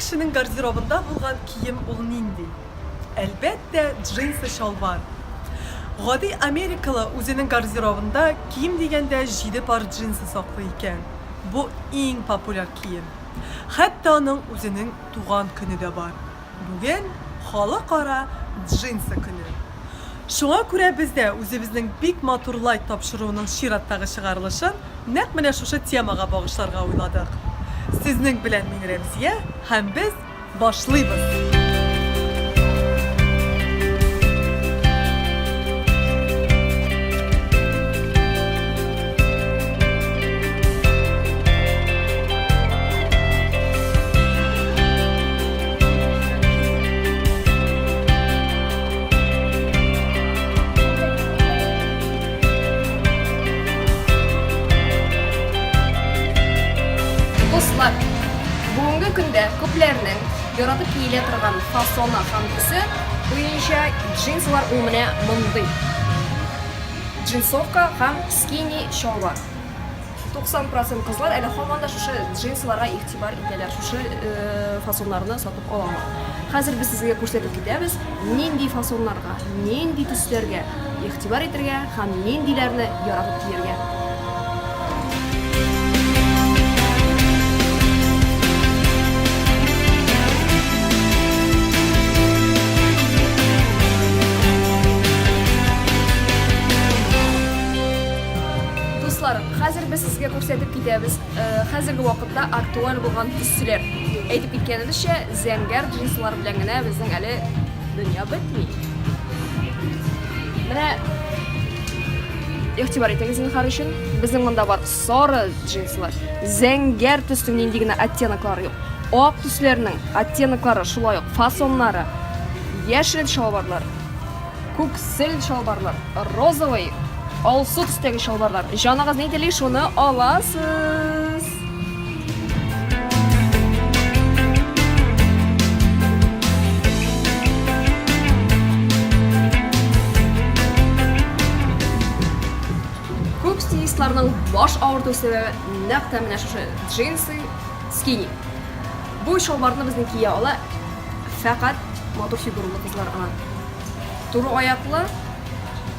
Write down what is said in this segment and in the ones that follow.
кешенең гардеробында булган кием ул нинди? Әлбәттә, джинсы шалбар. Гади америкалы үзенең гардеробында кием дигәндә 7 пар джинсы саклый икән. Бу иң популяр кием. Хәтта аның үзенең туган көне дә бар. Бүген халыкара джинсы көне. Шуңа күрә без дә үзебезнең бик матурлай тапшыруның чираттагы чыгарылышын нәкъ менә шушы темага багышларга уйладык. Сезнең белән мин Рәмзия һәм без башлыйбыз. Dostlar, бүгінгі күндә күпләрнең яратып киелә торган фасоны һәм төсе буенча джинслар ул менә мондый. Джинсовка һәм скини шалбар. 90% кызлар әле һаман да шушы джинсларга игътибар итәләр, шушы фасоннарны сатып алалар. Хәзер без сезгә күрсәтеп китәбез, нинди фасоннарга, нинди төсләргә игътибар итәргә һәм ниндиләрне яратып кияргә. Хәзер без сезгә күрсәтеп китәбез. Хәзерге вакытта актуаль булган төсләр. Әйтеп киткәнебезчә, зәңгәр джинслар белән генә безнең әле дөнья бетми. Менә игътибар итегез инде харишин. Безнең монда бар сары джинслар. Зәңгәр төстең нинди генә оттенклары юк. Ак төсләрнең оттенклары шулай ук фасоннары. Яшел шалбарлар, күксел шалбарлар, розовый алсу төстәге шалбарлар. Җанагыз ни тели, шуны аласыз. Күп стилистларның баш авырту сәбәбе нәкъ менә шушы джинсы, скини. Бу шалбарны безнең кия ала фақат матур фигуралы кызлар гына. Туры аяклы,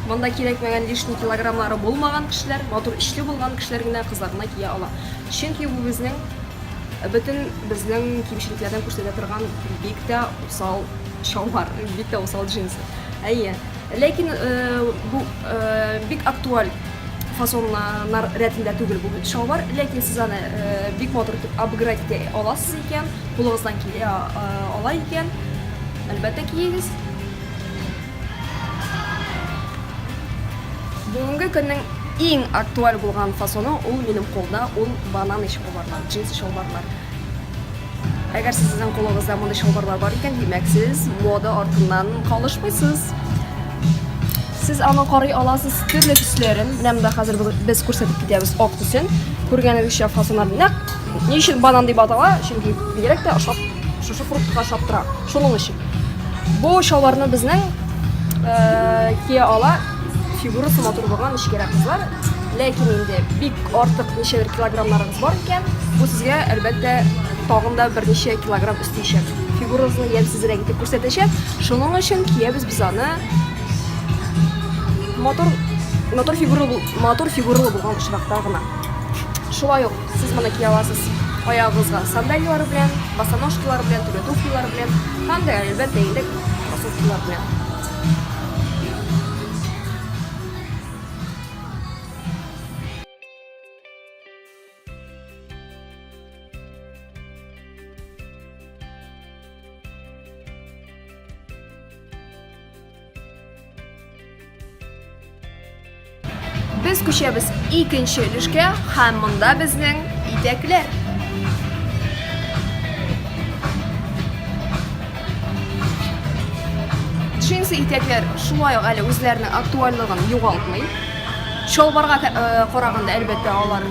монда кирәкмәгән лишний килограммары булмаган кешеләр, матур ишле булган кешеләр генә кызларына кия ала. Чөнки бу безнең кимчелекләрдән күрсәтә торган бик тә усал шалбар, бик тә усал джинсы. Әйе. Ләкин бу бик актуаль фасоннар рәтендә түгел бу шалбар, ләкин сез аны бик матур итеп апгрейд итә аласыз икән, кулыгыздан килә ала икән, әлбәттә киегез. Бүгенге көннең иң актуаль булган фасоны ул минем колда, ул банан шалбарлар, джинсы шалбарлар. Әгәр сезнең кулыгызда мондай шалбарлар бар икән, димәк сез мода артыннан калышмыйсыз. Сез аны карый аласыз төрле төсләрен. Менә монда хәзер без күрсәтеп китәбез ак төсен. Күргәнегезчә фасоннар нәкъ ни өчен банан дип атала, чөнки бигрәк тә ошап, шушы фруктка ошап тора. Шуның өчен. Бу шалбарны безнең кия ала фигурасы матур булган нечкәрәк кызлар, ләкин инде бик артык ничә килограммнарыгыз бар икән, бу сезгә әлбәттә тагын да берничә килограмм өстәячәк. Фигурагызны ямьсезрәк итеп күрсәтәчәк. Шуның өчен киябез без аны матур фигуралы булган очракта гына. Шулай ук сез моны кия аласыз аягыгызга сандалиялар белән, босоножкалар белән, туфлилар белән, һәм дә әлбәттә инде кроссовкалар белән. Biz күчәбез икенче өлешкә һәм монда безнең итәкләр. Джинсы итәкләр шулай ук әле үзләренең актуальлыгын югалтмый. Шалбарга караганда әлбәттә алар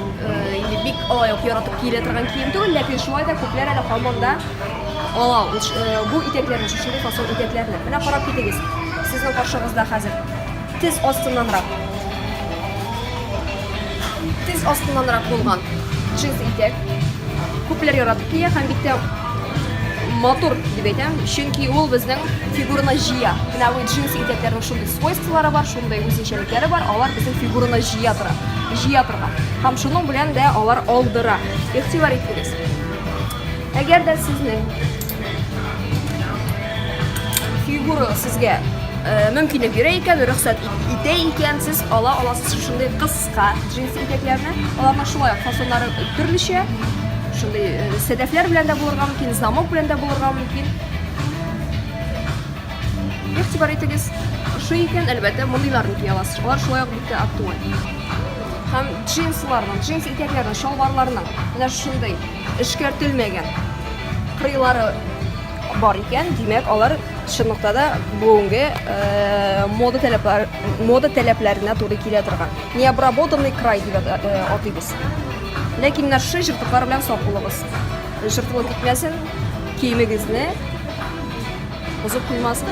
инде бик алай ук яратып киелә торган кием түгел, ләкин шулай да күпләр әле һаман да ала бу итәкләрне, шушы фасон итәкләрне. Менә карап китегез. Сезнең каршыгызда хәзер тез астыннанрак булган джинс итәк. Күпләр яратып кия һәм бик тә матур дип әйтәм, чөнки ул безнең фигураны җыя. Менә бу джинс итәкләрнең шундый свойстволары бар, шундый үзенчәлекләре бар, алар безнең фигураны җыя торган. Һәм шуның белән дә алар алдыра. Игътибар итегез. Әгәр дә сезнең фигура сезгә мөмкинлек бирә икән, рөхсәт итә икән, сез ала аласыз шундый кыска джинс итәкләрне. Аларның шулай фасоннары төрлечә. Шундый сәдәфләр белән дә булырга мөмкин, замок белән дә булырга мөмкин. Игътибар итегез. Шу икән, әлбәттә, мондыйларны кия аласыз. Алар шулай ук бик актуаль. Һәм джинсларның, джинс итәкләрнең, шалбарларның менә шундый эшкәртелмәгән кырыйлары бар икән, димәк, алар чынлыкта да бүгенге мода таләпләренә туры килә торган. Необработанный край дип атыйбыз. Ләкин менә шушы җыртыклар белән сак булыгыз. Җыртылып китмәсен, киемегезне бозып куймасын.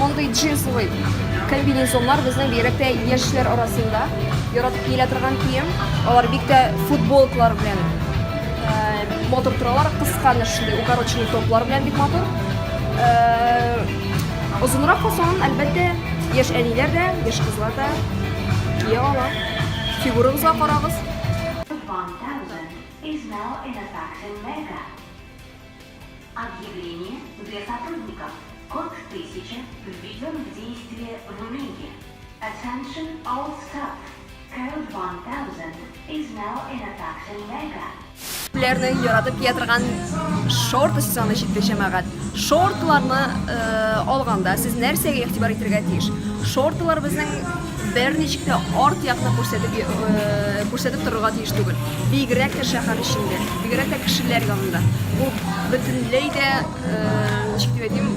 Мондый джинсовый комбинезоннар безнең бигрәк тә яшьләр арасында яратып килә торган кием. Алар бик тә футболкалар белән матур торалар, кыска шундый укороченный топлар белән бик матур. Озынрак фасонын әлбәттә яшь әниләр дә, яшь кызлар да кия ала. Фигурагызга карагыз. 1000 is now in attraction mega. Объявление для сотрудников. Код 1000 введен в действие в миге. Attention all staff. Code 1000 is now in attraction mega. Ләрне яратып кия торган шорт сезоны җитте җәмәгать. Шортларны алганда сез нәрсәгә игътибар итәргә тиеш? Шортлар безнең берничек тә арт якны күрсәтеп торырга тиеш түгел. Бигрәк тә шәһәр эчендә, бигрәк тә кешеләр янында. Бу бөтенләй дә ничек дип әйтим,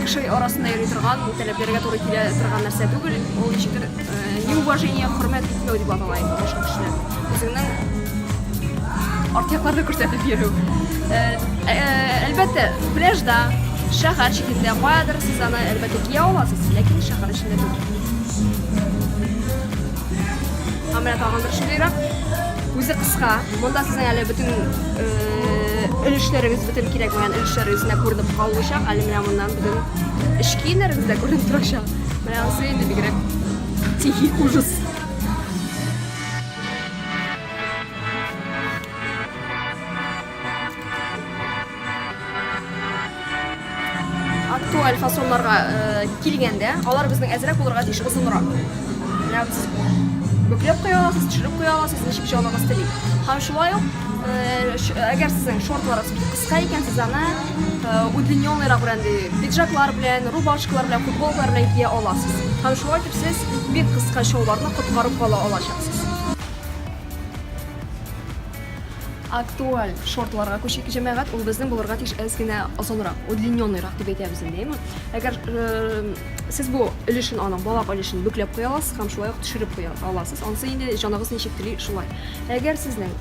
кеше арасында йөри торган, бу таләпләргә туры килә торган нәрсә түгел. Ул ничектер неуважение, хөрмәт итмәү дип аталай башка кешеләр. Үзеңнең артякларны күрсәтеп йөрү. Әлбәттә, пляжда, шәһәр читендә каядыр сез аны әлбәттә кия аласыз, ләкин шәһәр эчендә түгел. Менә тагын бер шундыйрак, үзе кыска. Монда сезнең әле бөтен өлешләрегез, бөтен кирәкмәгән өлешләрегез күренеп калачак. Әле менә моннан бөтен эш киемнәрегез дә күренеп торачак. Менә анысы инде бигрәк тихий ужас. Актуаль фасонларга килгәндә, алар безнең әзрәк булырга тиеш, озынрак. Менә сез бөкләп куя аласыз, төшереп куя аласыз, ничек җаныгыз тели. Һәм шулай ук, әгәр сезнең шортларыгыз кыска икән, сез аны удлинённыйрак белән, пиджаклар белән, рубашкалар белән, футболкалар белән кия аласыз. Һәм шулай итеп сез бик кыска шоуларны коткарып кала алачаксыз. Актуаль шортларга күчик җәмәгать, ул безнең булырга тиеш әз генә озынрак, удлинённыйрак дип әйтәбез инде. Әгәр сез бу өлешен, аның балак өлешен бөкләп куя аласыз һәм шулай ук төшереп куя аласыз. Анысы инде җаныгыз ничек тели шулай. Әгәр сезнең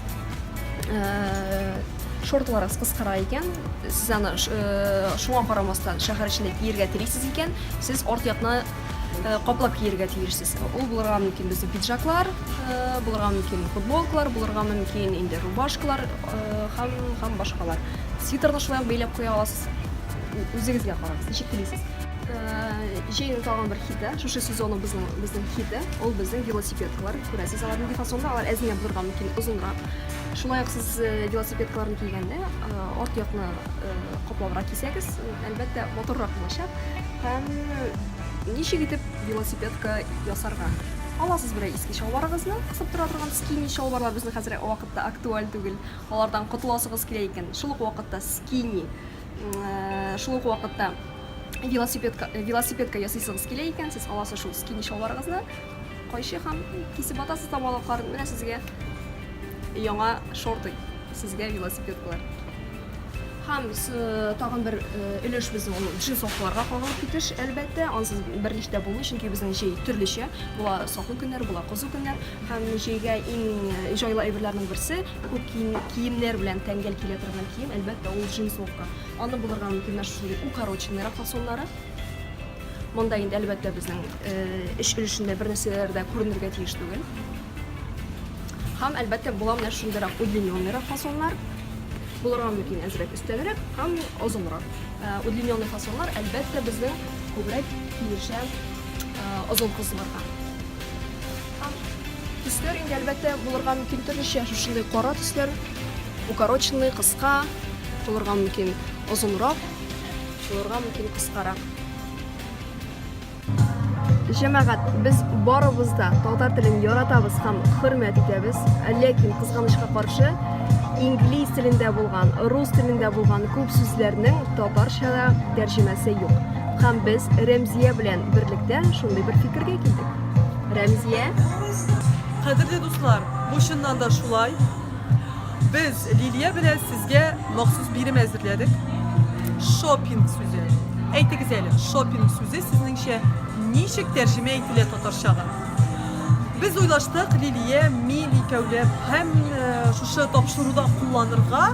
шортларыгыз кыскара икән, сез аны шуңа карамастан шәһәр эчендә киергә телисез икән, сез арт якны каплап киергә тиешсез. Ул булырга мөмкин безнең пиджаклар, булырга мөмкин футболкалар, булырга мөмкин инде рубашкалар һәм башкалар. Свитерны шулай бәйләп куя аласыз. Үзегезгә карагыз, ничек телисез. Җәйнең тагын бер хите, шушы сезонның безнең хите, ул безнең велосипедкалар. Күрәсез, алар нинди фасонда, алар әзгә булырга мөмкин озынрак. Шулай ук сез велосипедкаларны кигәндә, арт якны каплабрак кисәгез, әлбәттә моторрак булачак. Һәм ничек итеп велосипедка ясарга? Аласыз бер иске шалбарыгызны, кысып тора торган скини шалбарлар безнең хәзер вакытта актуаль түгел. Алардан котыласыгыз килә икән. Шул ук вакытта скини, шул ук вакытта велосипедка ясыйсыгыз килә икән, сез аласыз шул скини шалбарыгызны, кайчы һәм кисеп атасыз тамалакларын, менә сезгә яңа шорты, сезгә велосипедкалар. Һәм тагын бер өлеш безнең ул джинсовларга кагылып китеш, әлбәттә, ансыз берничә дә булмый, чөнки безнең җәй төрлечә, була саклы көннәр, була кызу көннәр, һәм җәйгә иң җайлы әйберләрнең берсе күп киемнәр белән тәңгәл килә торган кием, әлбәттә, ул джинсовка. Аны булырга мөмкин шундый укороченныйрак фасоннары. Монда инде әлбәттә безнең эш өлешендә бер нәрсәләр дә күренергә тиеш түгел. Һәм әлбәттә була менә шундыйрак удлинённыйрак фасоннар. Булырга мөмкин әзрәк өстәлрәк һәм озынрак. Удлинённый фасоннар әлбәттә безнең күбрәк килешә озын кызларга. Төсләр инде әлбәттә булырга мөмкин төрлечә, шушындый кара төсләр, укороченный, кыска, булырга мөмкин озынрак, булырга мөмкин кыскарак. Җәмәгать, без барыбыз да татар телен яратабыз һәм хөрмәт итәбез, ләкин кызганычка каршы инглиз телендә булган, рус телендә булган күп сүзләрнең татарчага тәрҗемәсе юк. Һәм без Рәмзия белән берлектә шундый бер фикергә килдек. Рәмзия, Кадерле дуслар, бу чыннан да шулай. Biz Liliya белән сезгә махсус бирем әзерләдек. Шопинг сүзе. Әйтегез әле, шопинг сүзе сезнеңчә ничек тәрҗемә ителә татарчага? Без уйлаштык, Лилия, мин икәүләп һәм шушы тапшыруда кулланырга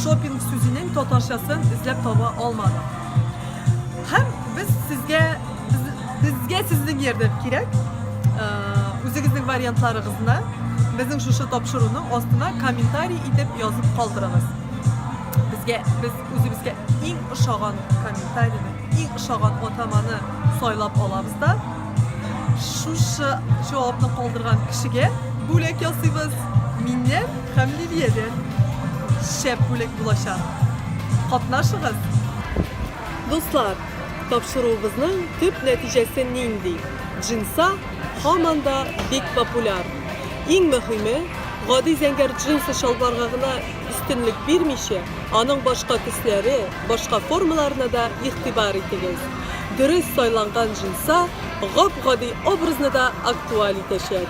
шопинг сүзенең татарчасын эзләп таба алмадык. Һәм без безгә сезнең ярдәм кирәк. Үзегезнең вариантларыгызны безнең шушы тапшыруның астына комментарий итеп язып калдырыгыз. Biz үзебезгә иң ошаган комментарийны, иң ошаган атаманы сайлап алабыз да шушы җавапны калдырган кешегә бүләк ясыйбыз. Миннән һәм Лилиядән шәп бүләк булачак. Катнашыгыз. Дуслар, тапшыруыбызның төп нәтиҗәсе нинди? Джинса һаман да бик популяр. Иң мөһиме, гади зәңгәр джинсы шалбарга гына өстенлек бирмичә, аның башка төсләре, башка формаларына да игътибар итегез. Дөрес сайланган джинса гап-гади образны да актуаль итәчәк.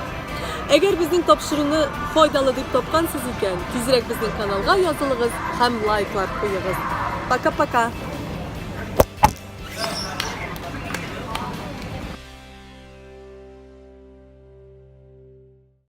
Әгәр безнең тапшыруны файдалы дип тапкансыз икән, тизрәк безнең каналга язылыгыз һәм лайклар куегыз. Пока-пока.